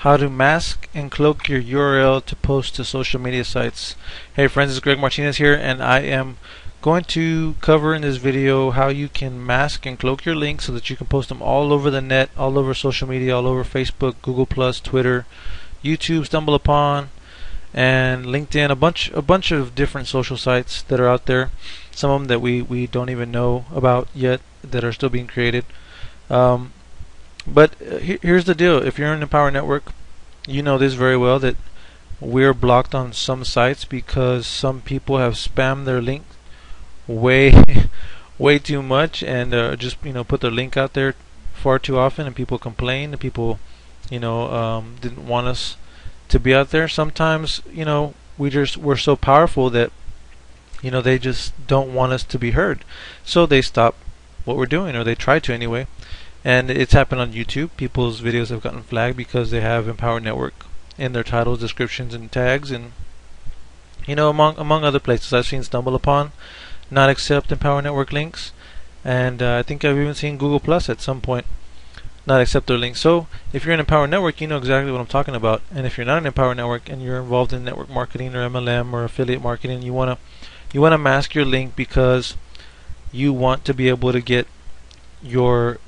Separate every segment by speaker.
Speaker 1: how to mask and cloak your URL to post to social media sites. Hey friends, it's Greg Martinez here, and I am going to cover in this video how you can mask and cloak your links so that you can post them all over the net, all over social media, all over Facebook, Google+, Twitter, YouTube, StumbleUpon, and LinkedIn, a bunch of different social sites that are out there. Some of them that we don't even know about yet that are still being created. But here's the deal. If you're in the Empower Network, you know this very well, that we're blocked on some sites because some people have spammed their link way too much, and just put their link out there far too often, and people complain, and people didn't want us to be out there. Sometimes we're so powerful that they just don't want us to be heard, so they stop what we're doing, or they try to anyway. And it's happened on YouTube. People's videos have gotten flagged because they have Empower Network in their titles, descriptions, and tags, and among other places. I've seen StumbleUpon not accept Empower Network links, and I think I've even seen Google Plus at some point not accept their links. So if you're in Empower Network, you know exactly what I'm talking about. And if you're not in Empower Network and you're involved in network marketing or MLM or affiliate marketing, you wanna mask your link because you want to be able to get your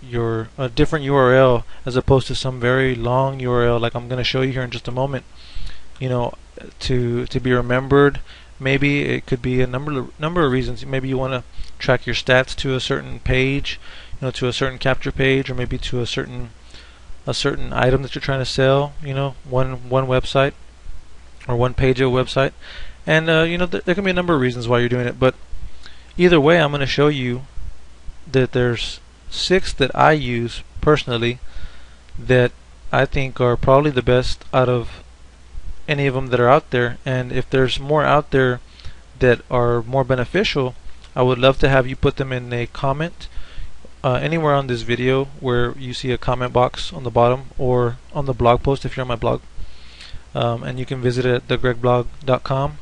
Speaker 1: different URL as opposed to some very long URL like I'm going to show you here in just a moment, to be remembered. Maybe it could be a number of reasons. Maybe you want to track your stats to a certain page, to a certain capture page, or maybe to a certain item that you're trying to sell, one website or one page of a website. And there can be a number of reasons why you're doing it, but either way, I'm going to show you that there's 6 that I use personally that I think are probably the best out of any of them that are out there. And if there's more out there that are more beneficial, I would love to have you put them in a comment anywhere on this video where you see a comment box on the bottom, or on the blog post if you're on my blog, and you can visit it at thegregblog.com,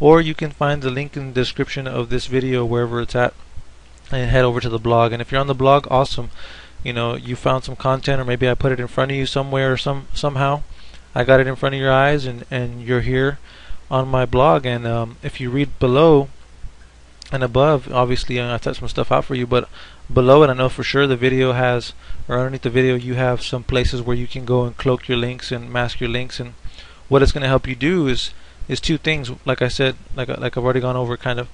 Speaker 1: or you can find the link in the description of this video wherever it's at, and head over to the blog. And if you're on the blog, awesome. You found some content, or maybe I put it in front of you somewhere, or somehow I got it in front of your eyes, and you're here on my blog. And if you read below and above, obviously I typed some stuff out for you, but below it I know for sure the video has, or underneath the video, you have some places where you can go and cloak your links and mask your links. And what it's going to help you do is 2 things, like I said, like I've already gone over kind of.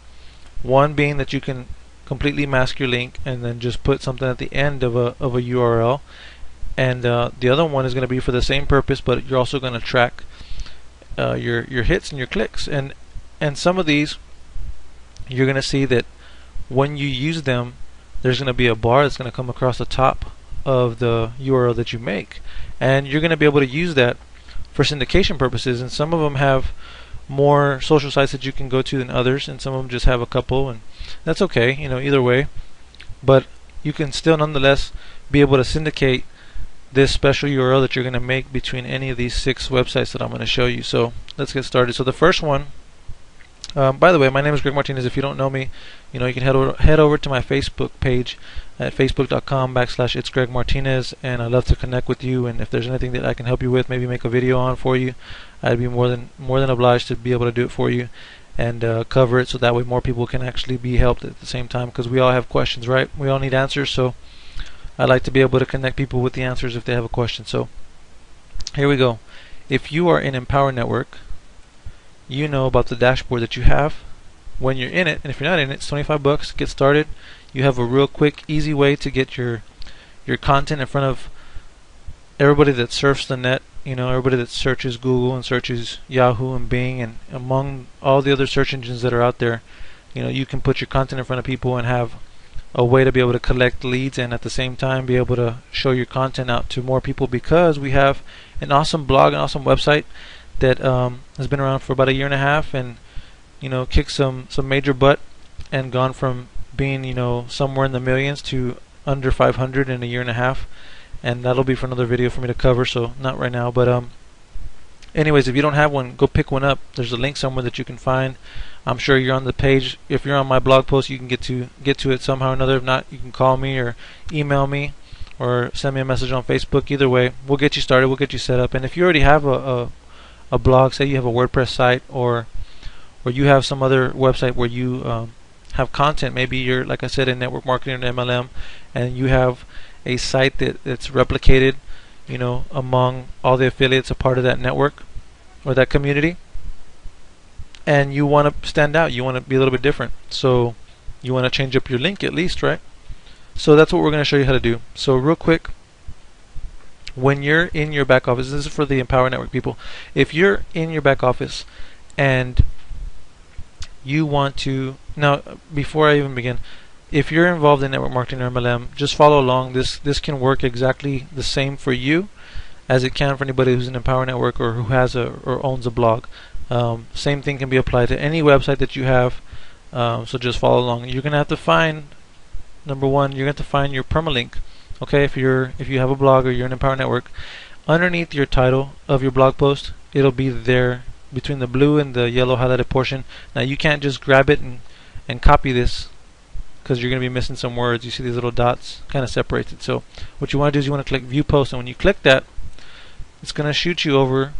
Speaker 1: One being that you can completely mask your link and then just put something at the end of a URL, and the other one is going to be for the same purpose, but you're also going to track your hits and your clicks. And some of these you're going to see that when you use them, there's going to be a bar that's going to come across the top of the URL that you make, and you're going to be able to use that for syndication purposes. And some of them have more social sites that you can go to than others, and some of them just have a couple, and that's okay, either way. But you can still nonetheless be able to syndicate this special URL that you're going to make between any of these 6 websites that I'm going to show you. So let's get started. So the first one, by the way, my name is Greg Martinez. If you don't know me, you can head over to my Facebook page at facebook.com/it's Greg Martinez, and I'd love to connect with you. And if there's anything that I can help you with, maybe make a video on for you, I'd be more than obliged to be able to do it for you and cover it, so that way more people can actually be helped at the same time, because we all have questions, right? We all need answers, so I'd like to be able to connect people with the answers if they have a question. So here we go. If you are in Empower Network, you know about the dashboard that you have when you're in it, and if you're not in it, it's $25. Get started. You have a real quick, easy way to get your content in front of everybody that surfs the net. Everybody that searches Google and searches Yahoo and Bing, and among all the other search engines that are out there, you can put your content in front of people and have a way to be able to collect leads, and at the same time be able to show your content out to more people, because we have an awesome blog, an awesome website that has been around for about 1.5 years, and kicked some major butt, and gone from being somewhere in the millions to under 500 in 1.5 years. And that'll be for another video for me to cover, so not right now. But anyways, if you don't have one, go pick one up. There's a link somewhere that you can find. I'm sure you're on the page. If you're on my blog post, you can get to it somehow or another. If not, you can call me or email me, or send me a message on Facebook. Either way, we'll get you started, we'll get you set up. And if you already have a blog, say you have a WordPress site, or you have some other website where you have content, maybe you're, like I said, in network marketing or MLM, and you have a site that's replicated, among all the affiliates a part of that network or that community, and you want to stand out, you want to be a little bit different, so you want to change up your link at least, right? So that's what we're going to show you how to do. So real quick, when you're in your back office, this is for the Empower Network people. If you're in your back office and you want to, now before I even begin, if you're involved in network marketing or MLM, just follow along. This can work exactly the same for you as it can for anybody who's in Empower Network or who has or owns a blog. Same thing can be applied to any website that you have. So just follow along. You're gonna have to find, number one, you're gonna have to find your permalink. Okay, if you have a blog or you're in Empower Network, underneath your title of your blog post, it'll be there between the blue and the yellow highlighted portion. Now you can't just grab it and copy this, because you're going to be missing some words. You see these little dots kind of separates it. So what you want to do is you want to click View Post, and when you click that, it's going to shoot you over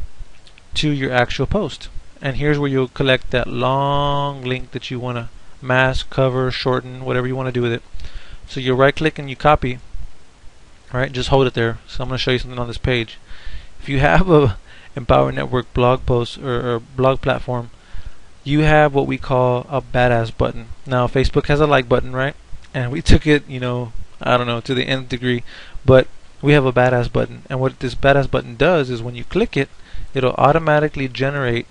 Speaker 1: to your actual post. And here's where you'll collect that long link that you want to mask, cover, shorten, whatever you want to do with it. So you right click and you copy. Alright, just hold it there. So I'm going to show you something on this page. If you have a Empower Network blog post or blog platform, you have what we call a badass button. Now Facebook has a like button, right? And we took it, I don't know, to the nth degree, but we have a badass button. And what this badass button does is when you click it, it'll automatically generate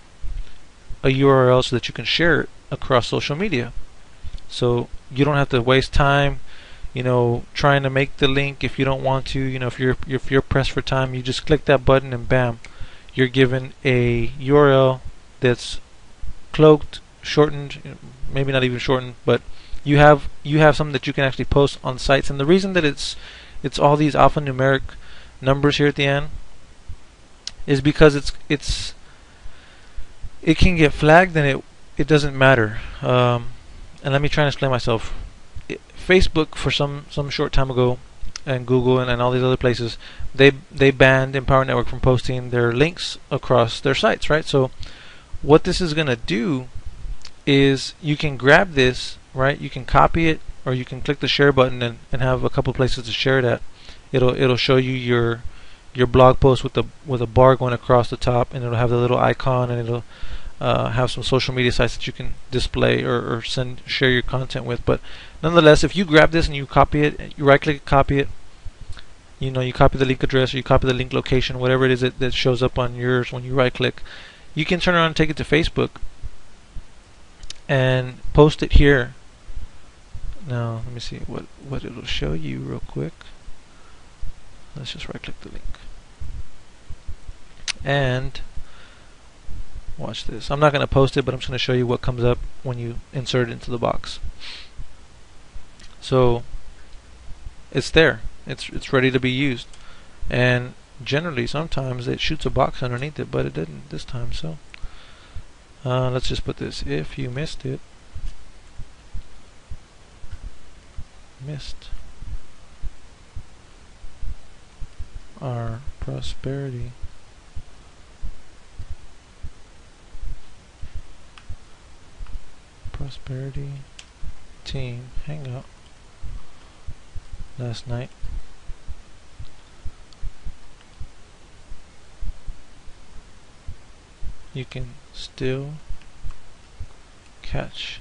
Speaker 1: a URL so that you can share it across social media. So you don't have to waste time, trying to make the link if you don't want to. If you're pressed for time, you just click that button and bam, you're given a URL that's cloaked, shortened, maybe not even shortened, but you have something that you can actually post on sites. And the reason that it's all these alphanumeric numbers here at the end is because it can get flagged and it doesn't matter. And let me try and explain myself. Facebook, for some short time ago, and Google and all these other places, they banned Empower Network from posting their links across their sites, right? So what this is going to do is you can grab this, right? You can copy it, or you can click the share button and have a couple places to share it at. It'll show you your blog post with a bar going across the top, and it'll have the little icon, and it'll have some social media sites that you can display or share your content with. But nonetheless, if you grab this and you copy it, you right click, copy it, you copy the link address, or you copy the link location, whatever it is that shows up on yours when you right click, you can turn around and take it to Facebook and post it here. Now let me see what it'll show you real quick. Let's just right click the link and watch this. I'm not going to post it, but I'm just going to show you what comes up when you insert it into the box. So it's there. It's ready to be used. And generally, sometimes it shoots a box underneath it, but it didn't this time. So let's just put this: if you missed our prosperity team hangout last night, you can still catch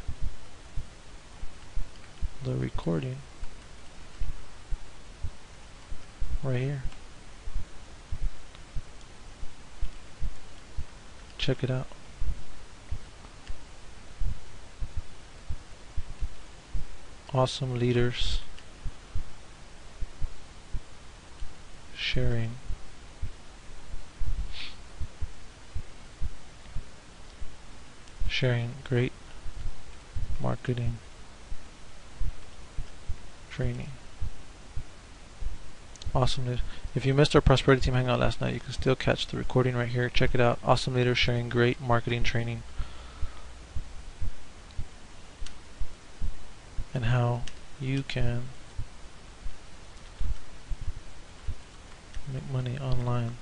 Speaker 1: the recording right here. Check it out. Awesome leaders sharing great marketing training. Awesome leaders. If you missed our prosperity team hangout last night, you can still catch the recording right here. Check it out. Awesome leaders sharing great marketing training, and how you can Make money online.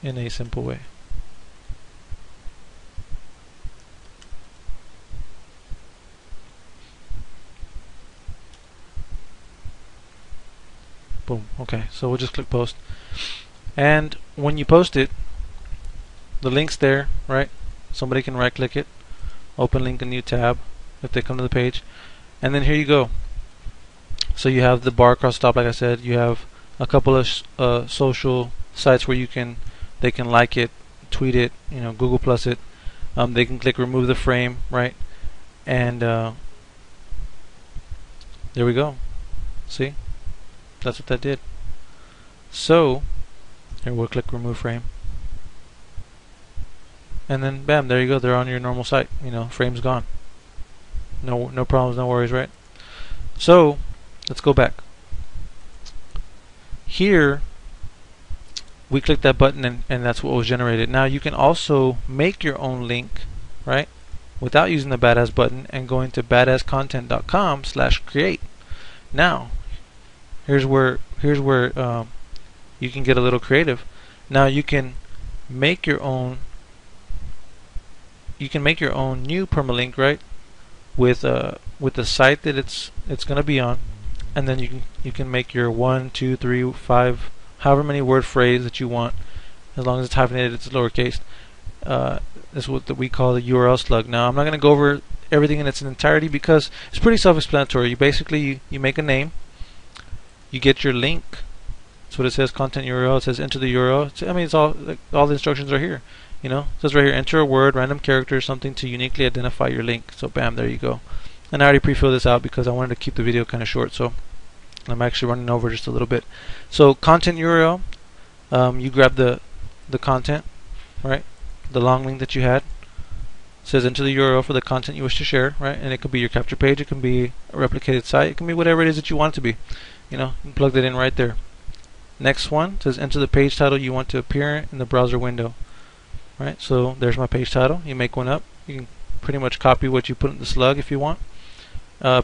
Speaker 1: In a simple way. Boom. Okay, so we'll just click post. And when you post it, the link's there, right? Somebody can right click it, open link a new tab if they come to the page, and then here you go. So you have the bar across the top, like I said. You have a couple of social sites where they can like it, tweet it, Google Plus it. They can click remove the frame, right? And there we go. See, that's what that did. So here we'll click remove frame, and then bam, there you go. They're on your normal site. Frame's gone. No problems, no worries, right? So let's go back. Here we click that button and that's what was generated. Now you can also make your own link, right, without using the badass button and going to badasscontent.com/create. Now here's where you can get a little creative. Now you can make your own new permalink, right, with the site that it's going to be on, and then you can make your 1, 2, 3, 5, however many word phrase that you want, as long as it's hyphenated, it's lowercase. That's what we call the URL slug. Now I'm not going to go over everything in its entirety because it's pretty self-explanatory. You basically you make a name, you get your link. That's what it says, content URL. It says enter the URL. It's all the instructions are here. It says right here, enter a word, random character, something to uniquely identify your link. So bam, there you go. And I already pre-filled this out because I wanted to keep the video kind of short, so I'm actually running over just a little bit. So content URL, you grab the content, right? The long link that you had. It says enter the URL for the content you wish to share, right? And it could be your capture page, it can be a replicated site, it can be whatever it is that you want it to be. You plug that in right there. Next one says enter the page title you want to appear in the browser window. Right, so there's my page title. You make one up. You can pretty much copy what you put in the slug if you want.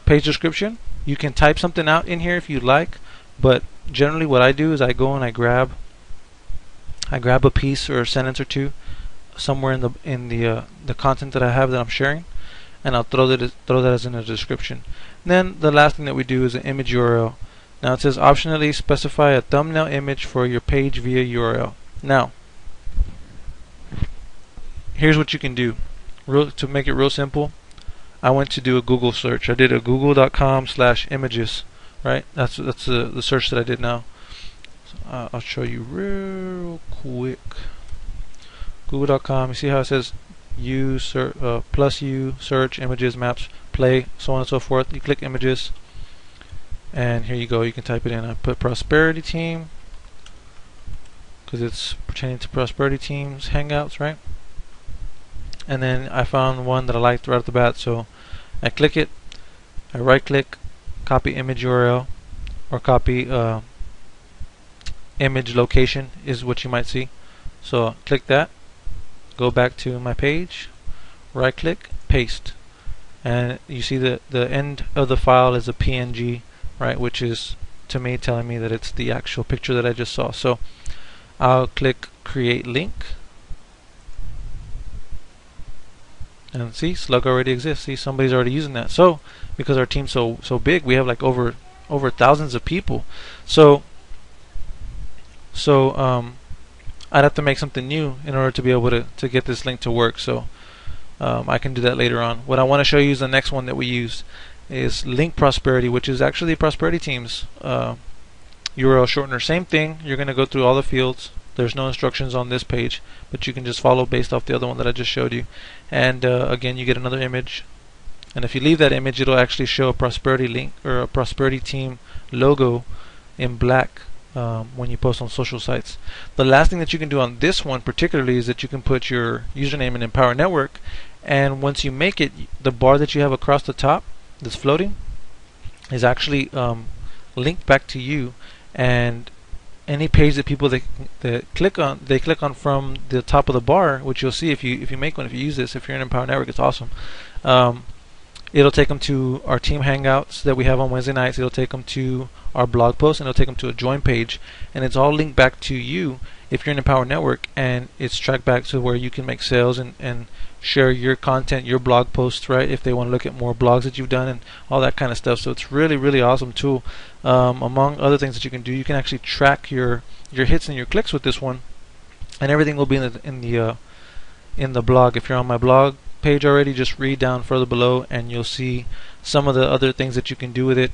Speaker 1: Page description. You can type something out in here if you like, but generally what I do is I go and I grab a piece or a sentence or two somewhere in the content that I have that I'm sharing, and I'll throw that as in a description. And then the last thing that we do is an image URL. Now it says optionally specify a thumbnail image for your page via URL. Now here's what you can do. To make it real simple, I went to do a Google search. I did a google.com/images, right? That's the search that I did now. So, I'll show you real quick. Google.com. You see how it says plus U search images maps play so on and so forth. You click images, and here you go. You can type it in. I put prosperity team because it's pertaining to prosperity teams hangouts, right? And then I found one that I liked right off the bat, so I click it, I right click, copy image URL, or copy image location is what you might see. So click that, go back to my page, right click, paste, and you see the end of the file is a PNG, right, which is to me telling me that it's the actual picture that I just saw. So I'll click create link. And see, slug already exists. See, somebody's already using that. So because our team's so big, we have like over thousands of people. So I'd have to make something new in order to be able to get this link to work. So I can do that later on. What I want to show you is the next one that we use is link prosperity, which is actually prosperity teams URL shortener. Same thing. You're going to go through all the fields. There's no instructions on this page, but you can just follow based off the other one that I just showed you. And again, you get another image, and if you leave that image, it'll actually show a prosperity link or a prosperity team logo in black when you post on social sites. The last thing that you can do on this one particularly is that you can put your username in Empower Network, and once you make it, the bar that you have across the top that's floating is actually linked back to you, and any page that people that click on from the top of the bar, which you'll see if you make one, if you use this, if you're in Empower Network, it's awesome. It'll take them to our team hangouts that we have on Wednesday nights. It'll take them to our blog post, and it'll take them to a join page, and it's all linked back to you if you're in Empower Network, and it's tracked back to where you can make sales and share your content, your blog posts, right? If they want to look at more blogs that you've done and all that kind of stuff. So it's really, really awesome tool. Among other things that you can do, you can actually track your hits and your clicks with this one, and everything will be in the blog. If you're on my blog page already, just read down further below and you'll see some of the other things that you can do with it,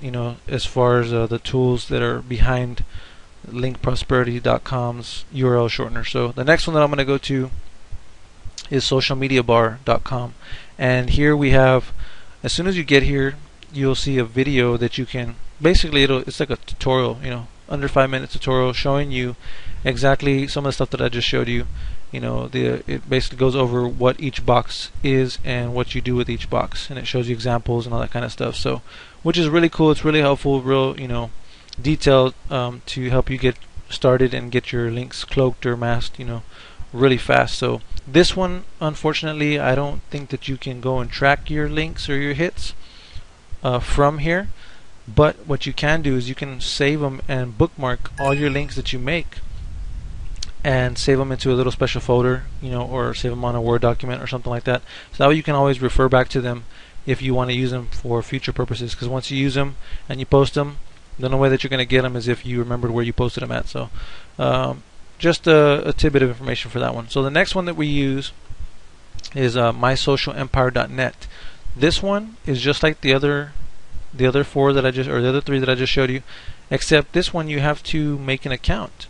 Speaker 1: as far as the tools that are behind linkprosperity.com's URL shortener. So the next one that I'm going to go to is socialmediabar.com, and here we have, as soon as you get here, you'll see a video that you can basically, it's like a tutorial, under 5-minute tutorial showing you exactly some of the stuff that I just showed you. It basically goes over what each box is and what you do with each box, and it shows you examples and all that kind of stuff. So, which is really cool. It's really helpful, real detailed, to help you get started and get your links cloaked or masked, really fast. So this one, unfortunately, I don't think that you can go and track your links or your hits from here. But what you can do is you can save them and bookmark all your links that you make, and save them into a little special folder, or save them on a Word document or something like that. So that way you can always refer back to them if you want to use them for future purposes. Because once you use them and you post them, the only way that you're going to get them is if you remembered where you posted them at. So just a tidbit of information for that one. So the next one that we use is mysocialempire.net. This one is just like the other four that the other three that I just showed you, except this one you have to make an account.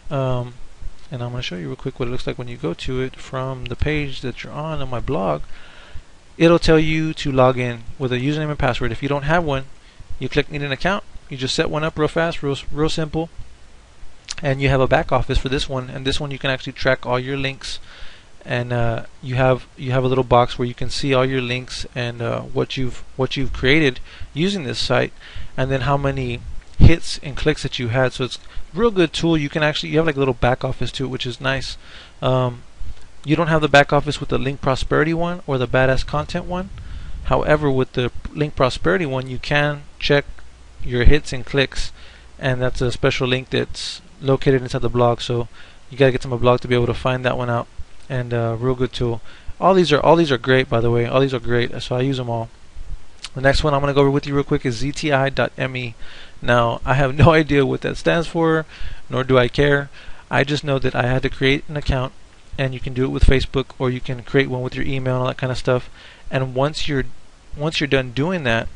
Speaker 1: And I'm going to show you real quick what it looks like when you go to it from the page that you're on my blog. It'll tell you to log in with a username and password. If you don't have one, you click need an account. You just set one up real fast, real simple, and you have a back office for this one. And this one you can actually track all your links, and you have a little box where you can see all your links and what you've created using this site, and then how many hits and clicks that you had. So it's a real good tool. You have like a little back office to it, which is nice. You don't have the back office with the Link Prosperity one or the Badass Content one. However, with the Link Prosperity one, you can check your hits and clicks, and that's a special link that's located inside the blog. So you gotta get to my blog to be able to find that one out. And real good tool. All these are great, by the way. All these are great, so I use them all. The next one I'm going to go over with you real quick is zti.me. Now, I have no idea what that stands for, nor do I care. I just know that I had to create an account, and you can do it with Facebook, or you can create one with your email and all that kind of stuff. And once you're done doing that,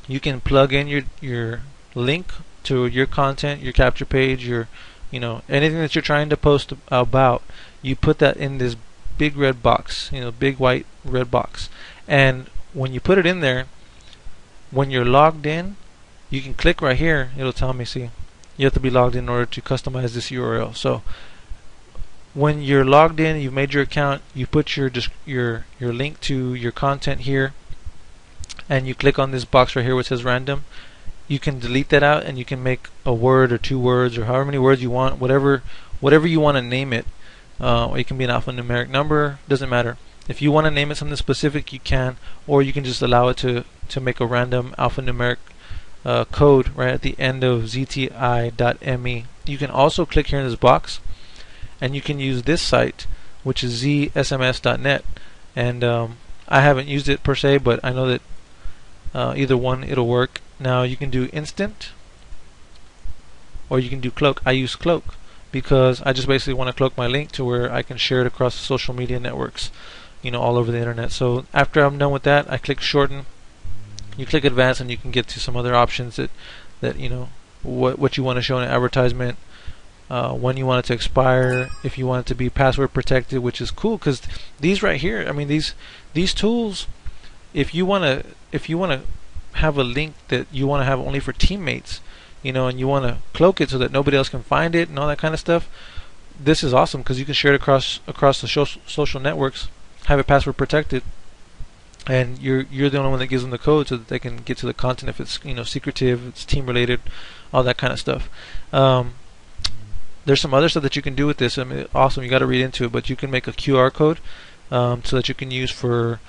Speaker 1: you can plug in your link to your content, your capture page, your anything that you're trying to post about. You put that in this big red box, big white red box, and when you put it in there, when you're logged in, you can click right here. It'll tell me, see, you have to be logged in order to customize this URL. So when you're logged in, you've made your account, you put your link to your content here, and you click on this box right here which says random. You can delete that out, and you can make a word or 2 words or however many words you want, whatever you want to name it. Or it can be an alphanumeric number, doesn't matter. If you want to name it something specific, you can, or you can just allow it to make a random alphanumeric code right at the end of zti.me. You can also click here in this box, and you can use this site, which is zsms.net. And I haven't used it per se, but I know that either one, it'll work. Now you can do instant, or you can do Cloak. I use Cloak because I just basically want to cloak my link to where I can share it across social media networks, all over the internet. So after I'm done with that, I click shorten. You click advanced, and you can get to some other options that what you want to show in an advertisement, when you want it to expire, if you want it to be password protected, which is cool because these right here, I mean these tools, if you want to have a link that you want to have only for teammates, and you want to cloak it so that nobody else can find it and all that kind of stuff, this is awesome because you can share it across the social networks, have it password protected, and you're the only one that gives them the code so that they can get to the content if it's secretive, it's team related, all that kind of stuff. There's some other stuff that you can do with this. I mean, awesome. You got to read into it, but you can make a QR code so that you can use for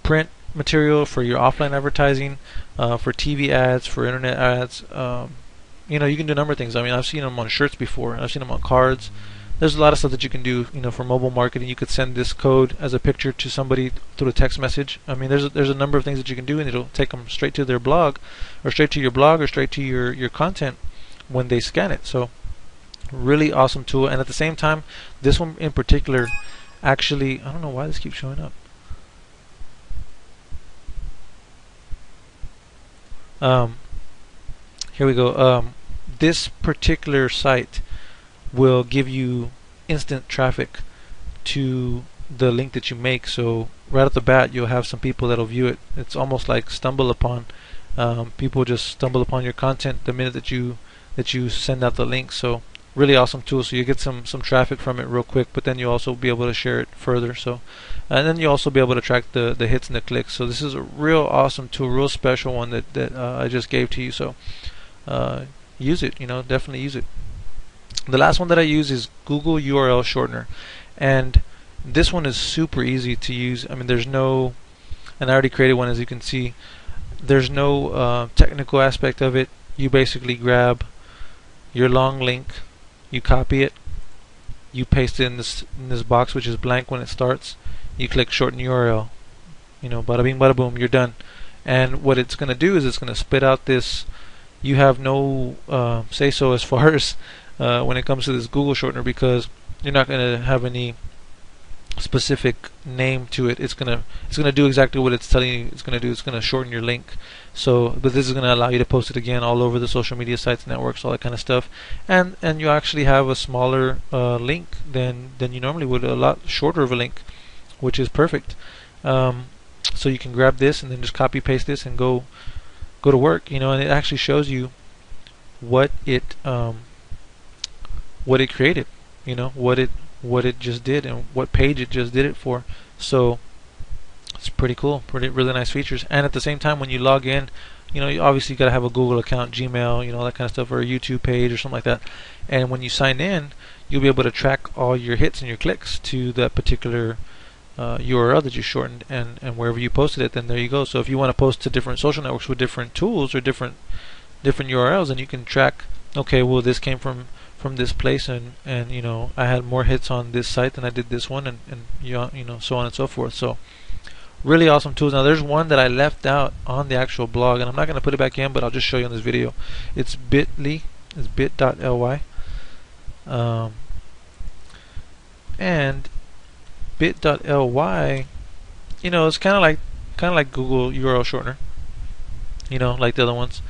Speaker 1: print material for your offline advertising, for TV ads, for internet ads. You know, you can do a number of things. I mean, I've seen them on shirts before. I've seen them on cards. There's a lot of stuff that you can do. You know, for mobile marketing, you could send this code as a picture to somebody through a text message. I mean, there's a number of things that you can do, and it'll take them straight to their blog, or straight to your blog, or straight to your content when they scan it. So, really awesome tool. And at the same time, this one in particular, actually, I don't know why this keeps showing up. Here we go. This particular site will give you instant traffic to the link that you make. So right off the bat, you'll have some people that'll view it. It's almost like stumble upon. People just stumble upon your content the minute that you send out the link. So really awesome tool. So you get some traffic from it real quick, but then you also be able to share it further. So and then you also be able to track the hits and the clicks. So this is a real awesome tool, real special one that I just gave to you. So use it. You know, definitely use it. The last one that I use is Google URL Shortener, and this one is super easy to use. I mean, there's no, and I already created one, as you can see. There's no technical aspect of it. You basically grab your long link, you copy it, you paste it in this box, which is blank when it starts. You click shorten URL. You know, bada bing, bada boom, you're done. And what it's going to do is it's going to spit out this. You have no say so as far as when it comes to this Google shortener, because you're not going to have any specific name to it. It's gonna do exactly what it's telling you it's gonna do. It's gonna shorten your link. So, but this is gonna allow you to post it again all over the social media sites, networks, all that kind of stuff. And you actually have a smaller link than you normally would, a lot shorter of a link, which is perfect. So you can grab this and then just copy paste this and go to work. You know, and it actually shows you what it created. You know, what it just did and what page it just did it for. So it's pretty cool, really nice features. And at the same time, when you log in, you know, you obviously got to have a Google account, Gmail, you know, that kind of stuff, or a YouTube page or something like that. And when you sign in, you'll be able to track all your hits and your clicks to that particular URL that you shortened, and wherever you posted it, then there you go. So if you want to post to different social networks with different tools or different URLs, then you can track, okay, well, this came from this place, and you know, I had more hits on this site than I did this one, and you know, so on and so forth. So really awesome tools. Now there's one that I left out on the actual blog, and I'm not going to put it back in, but I'll just show you in this video. It's bit.ly, it's bit.ly, and bit.ly, you know, it's kind of like Google URL Shortener, you know, like the other ones.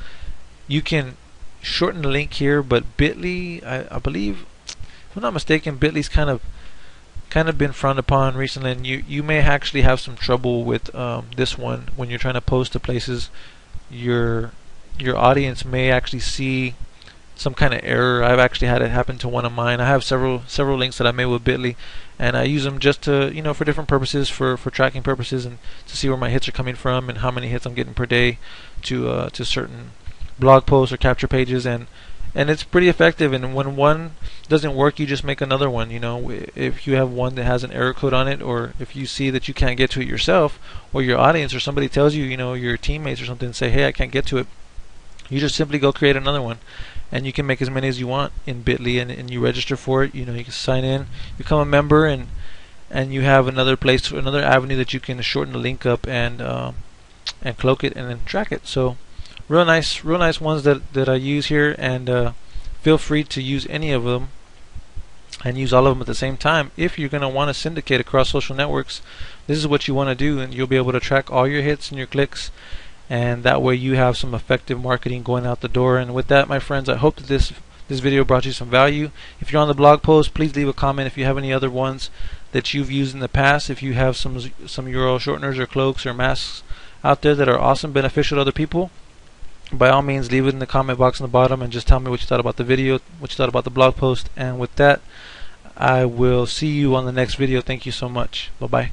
Speaker 1: You can shorten the link here, but Bitly, I believe, if I'm not mistaken, Bitly's kind of been frowned upon recently, and you may actually have some trouble with this one when you're trying to post to places. Your audience may actually see some kind of error. I've actually had it happen to one of mine. I have several links that I made with Bitly, and I use them just to, you know, for different purposes, for tracking purposes, and to see where my hits are coming from and how many hits I'm getting per day to certain blog posts or capture pages, and it's pretty effective. And when one doesn't work, you just make another one. You know, if you have one that has an error code on it, or if you see that you can't get to it yourself, or your audience or somebody tells you, you know, your teammates or something, say, hey, I can't get to it, you just simply go create another one, and you can make as many as you want in Bitly, and you register for it. You know, you can sign in, become a member, and you have another place, another avenue that you can shorten the link up and cloak it and then track it. So real nice ones that I use here, and feel free to use any of them and use all of them at the same time. If you're going to want to syndicate across social networks, this is what you want to do, and you'll be able to track all your hits and your clicks, and that way you have some effective marketing going out the door. And with that, my friends, I hope that this video brought you some value. If you're on the blog post, please leave a comment if you have any other ones that you've used in the past. If you have some URL shorteners or cloaks or masks out there that are awesome, beneficial to other people, by all means, leave it in the comment box on the bottom and just tell me what you thought about the video, what you thought about the blog post. And with that, I will see you on the next video. Thank you so much. Bye-bye.